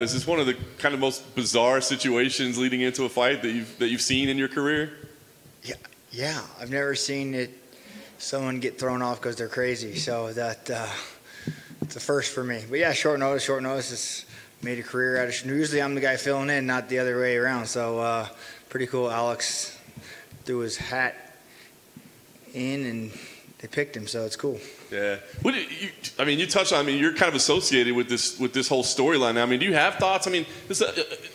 Is this one of the kind of most bizarre situations leading into a fight that you've seen in your career? Yeah. I've never seen someone get thrown off because they're crazy. So that it's a first for me. But yeah, short notice has made a career out of it. Usually I'm the guy filling in, not the other way around. So pretty cool. Alex threw his hat in and they picked him, so it's cool. Yeah. You touched on. You're kind of associated with this whole storyline now. Do you have thoughts? It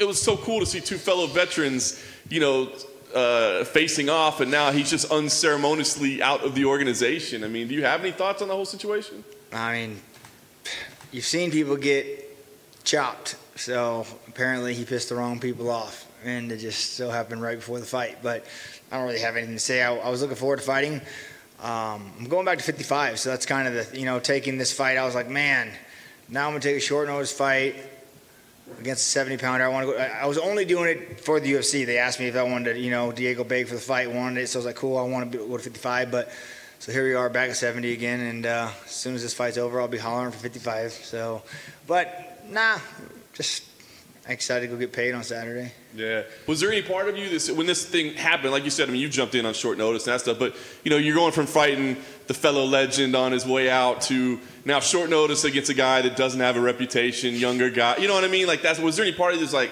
was so cool to see two fellow veterans, facing off, and now he's just unceremoniously out of the organization. Do you have any thoughts on the whole situation? You've seen people get chopped, so apparently he pissed the wrong people off, and it just so happened right before the fight. But I don't really have anything to say. I was looking forward to fighting. I'm going back to 55, so that's kind of the, taking this fight. I was like, man, now I'm going to take a short notice fight against a 70-pounder. I was only doing it for the UFC. They asked me if I wanted to, Diego Beg for the fight, wanted it. So I was like, cool, I want to go to 55. But so here we are back at 70 again. And as soon as this fight's over, I'll be hollering for 55. So, but just excited to go get paid on Saturday. Yeah. Was there any part of you when this thing happened, like you said, you jumped in on short notice and that stuff, but you're going from fighting the fellow legend on his way out to now short notice against a guy that doesn't have a reputation, younger guy. You know what I mean? Was there any part of you that's like,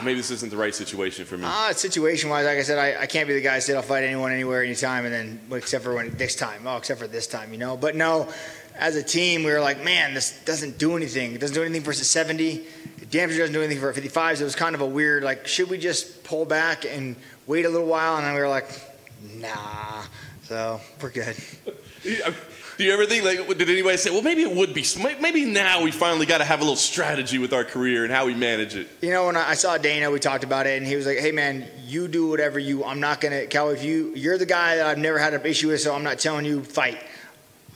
maybe this isn't the right situation for me? Situation-wise, like I said, I can't be the guy that said I'll fight anyone, anywhere, anytime, and then except for this time. But no, as a team, we were like, man, this doesn't do anything. It doesn't do anything versus 70. Damn sure doesn't do anything for 55. So it was kind of a weird, should we just pull back and wait a little while? And then we were like, nah. So we're good. Do you ever think, did anybody say, well, maybe it would be, maybe now we finally got to have a little strategy with our career and how we manage it? When I saw Dana, we talked about it, and he was like, hey, man, you do whatever I'm not going to, Cowboy, you're the guy that I've never had an issue with, so I'm not telling you fight.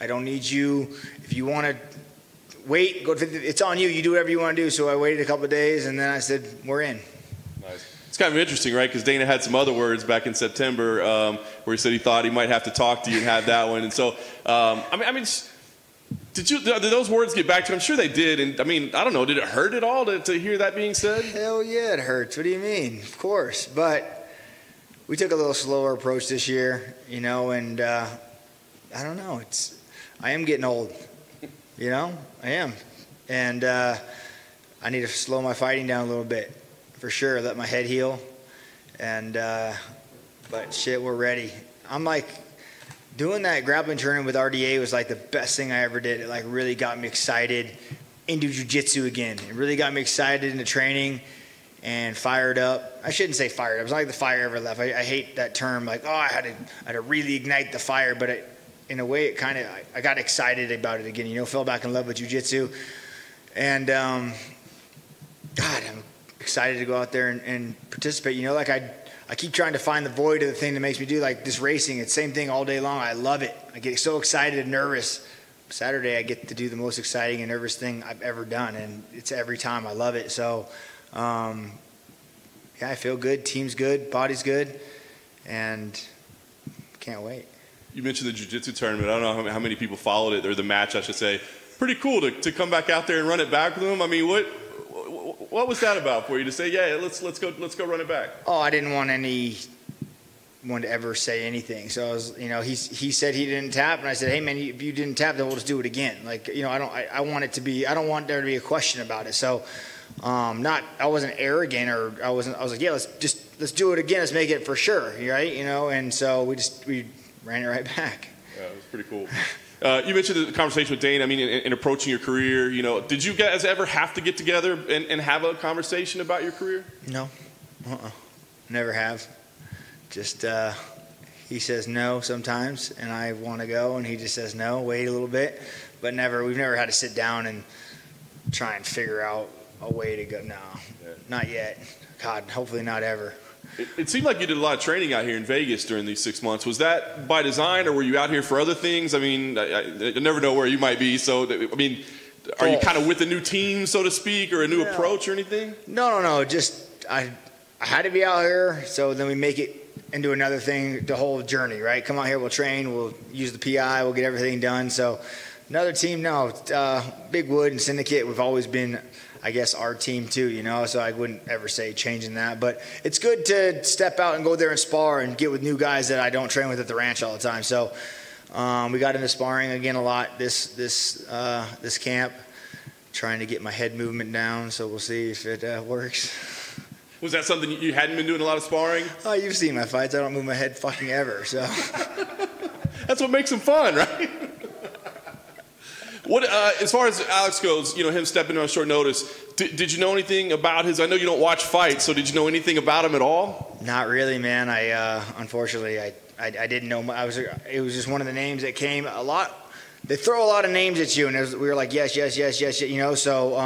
I don't need you. If you want to wait, go to 50, it's on you. You do whatever you want to do. So I waited a couple of days, and then I said, we're in. Nice. It's kind of interesting, right? Because Dana had some other words back in September where he said he thought he might have to talk to you and have that one. And so, did those words get back to him? I'm sure they did. And I don't know, did it hurt at all to hear that being said? Hell yeah, it hurts. What do you mean? Of course. But we took a little slower approach this year, and I don't know. I am getting old. I am. And I need to slow my fighting down a little bit, for sure. Let my head heal. And, but shit, we're ready. I'm doing that grappling tournament with RDA was the best thing I ever did. It really got me excited into jiu-jitsu again. It really got me excited into training and fired up. I shouldn't say fired up. It was not like the fire ever left. I hate that term. I had to really ignite the fire, but in a way, I got excited about it again. Fell back in love with jiu-jitsu. And, God, I'm excited to go out there and participate. I keep trying to find the void of the thing that makes me do this racing. It's the same thing all day long. I love it. I get so excited and nervous. Saturday, I get to do the most exciting and nervous thing I've ever done. And it's every time. I love it. So, yeah, I feel good. Team's good. Body's good. And can't wait. You mentioned the jiu-jitsu tournament. I don't know how many people followed it, or the match, I should say. Pretty cool to come back out there and run it back with them. What was that about for you to say, yeah, let's go run it back? Oh, I didn't want anyone to ever say anything. So I was, he said he didn't tap, and I said, hey man, if you didn't tap, then we'll just do it again. I don't want there to be a question about it. So, I wasn't arrogant, or I was like, yeah, let's do it again. Let's make it for sure, right? And so we ran it right back. Yeah, it was pretty cool. You mentioned the conversation with Dana. In approaching your career, did you guys ever have to get together and have a conversation about your career? No. Never have. Just he says no sometimes, and I want to go, and he just says no, wait a little bit. But we've never had to sit down and try and figure out a way to go. No, not yet. God, hopefully not ever. It seemed like you did a lot of training out here in Vegas during these 6 months. Was that by design, or were you out here for other things? I never know where you might be. So, are you kind of with a new team, so to speak, or a new approach or anything? No. Just I had to be out here, so then we make it into another thing, the whole journey, right? Come out here, we'll train, we'll use the PI, we'll get everything done. So another team, no. Big Wood and Syndicate, we've always been I guess, our team too, you know, so I wouldn't ever say changing that. But it's good to step out and go there and spar and get with new guys that I don't train with at the ranch all the time. So we got into sparring again a lot this camp, trying to get my head movement down, so we'll see if it works. Was that something you hadn't been doing a lot of sparring? Oh, you've seen my fights. I don't move my head fucking ever, so. That's what makes them fun, right? What, as far as Alex goes, you know, him stepping on short notice, did you know anything about his, I know you don't watch fights, so did you know anything about him at all? Not really, man. Unfortunately, I didn't know. It was just one of the names that came a lot. They throw a lot of names at you, and we were like, yes, you know, so,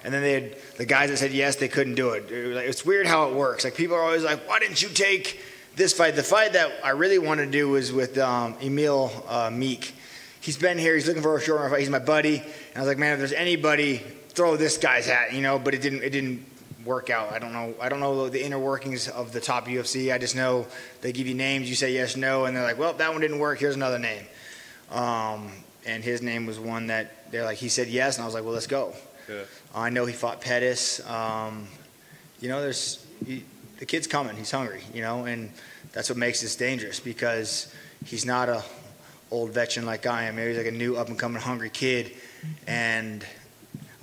and then the guys that said yes, they couldn't do it. It's weird how it works. Like, people are always like, why didn't you take this fight? The fight that I really wanted to do was with Emil Meek. He's been here. He's looking for a short round fight. He's my buddy. And I was like, man, if there's anybody, throw this guy's hat, you know. But it didn't work out. I don't know the inner workings of the top UFC. I just know they give you names. You say yes, no, and they're like, well, that one didn't work. Here's another name. And his name was one that they're like, he said yes, and I was like, well, let's go. Yeah. I know he fought Pettis. You know, the kid's coming. He's hungry, you know, and that's what makes this dangerous, because he's not a old veteran like I am. Maybe he's like a new up-and-coming hungry kid, and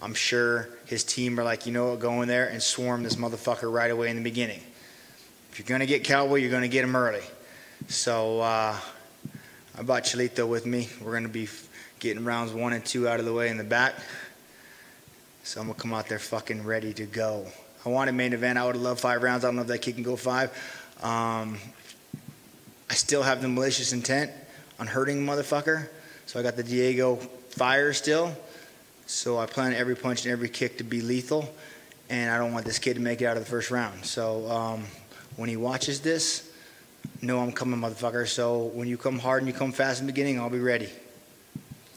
I'm sure his team are like, you know what, go in there and swarm this motherfucker right away in the beginning. If you're going to get Cowboy, you're going to get him early. So I brought Chalito with me. We're going to be getting rounds 1 and 2 out of the way in the back. So I'm going to come out there fucking ready to go. I wanted main event. I would have loved 5 rounds. I don't know if that kid can go 5. I still have the malicious intent on hurting motherfucker. So I got the Diego fire still. So I plan every punch and every kick to be lethal. And I don't want this kid to make it out of the first round. So when he watches this, know I'm coming, motherfucker. So when you come hard and you come fast in the beginning, I'll be ready.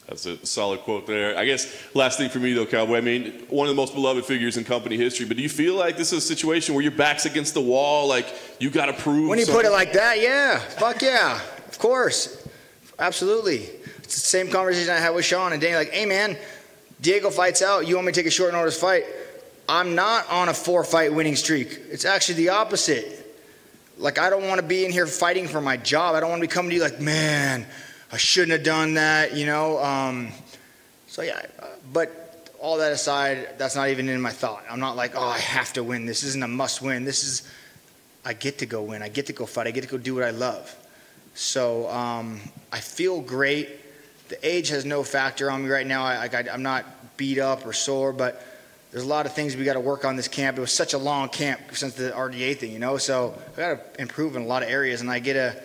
That's a solid quote there. I guess last thing for me, though, Cowboy, I mean, one of the most beloved figures in company history, but do you feel like this is a situation where your back's against the wall, like you got to prove When you something? put it like that, yeah. Fuck yeah. Of course. Absolutely. It's the same conversation I had with Sean and Danny, like, hey, man, Diego fights out. You want me to take a short notice fight? I'm not on a 4-fight winning streak. It's actually the opposite. Like, I don't want to be in here fighting for my job. I don't want to be coming to you like, man, I shouldn't have done that, you know. So, yeah, but all that aside, that's not even in my thought. I'm not like, oh, I have to win. This isn't a must win. This is, I get to go win. I get to go fight. I get to go do what I love. So I feel great. The age has no factor on me right now. I'm not beat up or sore, but there's a lot of things we got to work on this camp. It was such a long camp since the RDA thing, you know, so I got to improve in a lot of areas, and I get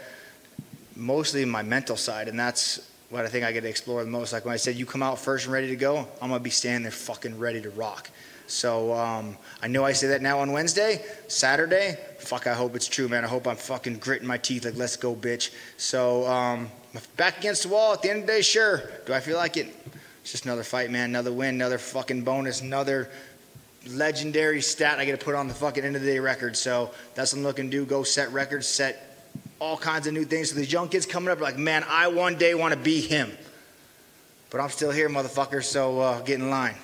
mostly my mental side, and that's what I think I get to explore the most. Like when I said, you come out first and ready to go, I'm going to be standing there fucking ready to rock. So I know I say that now on Wednesday. Saturday, fuck, I hope it's true, man. I hope I'm fucking gritting my teeth like, let's go, bitch. So back against the wall at the end of the day, sure. Do I feel like it? It's just another fight, man. Another win, another fucking bonus, another legendary stat I get to put on the fucking end of the day record. So that's what I'm looking to do. Go set records, set all kinds of new things. So these young kids coming up are like, man, I one day want to be him. But I'm still here, motherfucker, so get in line.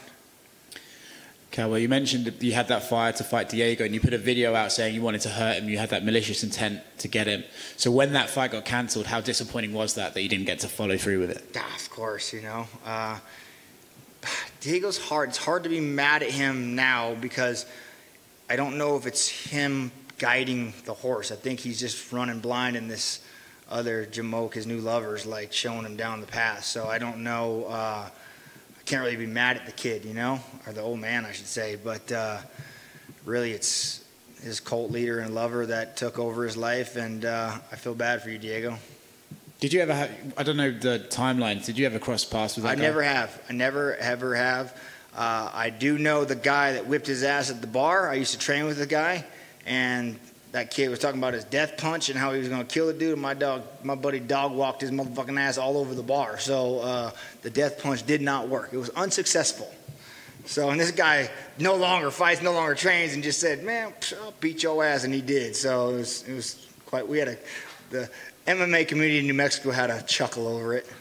Cowboy, you mentioned that you had that fire to fight Diego, and you put a video out saying you wanted to hurt him. You had that malicious intent to get him. So when that fight got cancelled, how disappointing was that you didn't get to follow through with it? Of course, you know. Diego's hard. It's hard to be mad at him now because I don't know if it's him guiding the horse. I think he's just running blind, and this other Jamoke, his new lover's like showing him down the path. So I don't know. I can't really be mad at the kid, you know, or the old man, I should say. But really, it's his cult leader and lover that took over his life, and I feel bad for you, Diego. Did you ever have, I don't know the timeline, did you ever cross paths with that guy? I never have. I never, ever have. I do know the guy that whipped his ass at the bar. I used to train with the guy, and that kid was talking about his death punch and how he was going to kill the dude. And my buddy dog walked his motherfucking ass all over the bar. So the death punch did not work. It was unsuccessful. So, and this guy no longer fights, no longer trains, and just said, man, I'll beat your ass, and he did. So it was quite, the MMA community in New Mexico had a chuckle over it.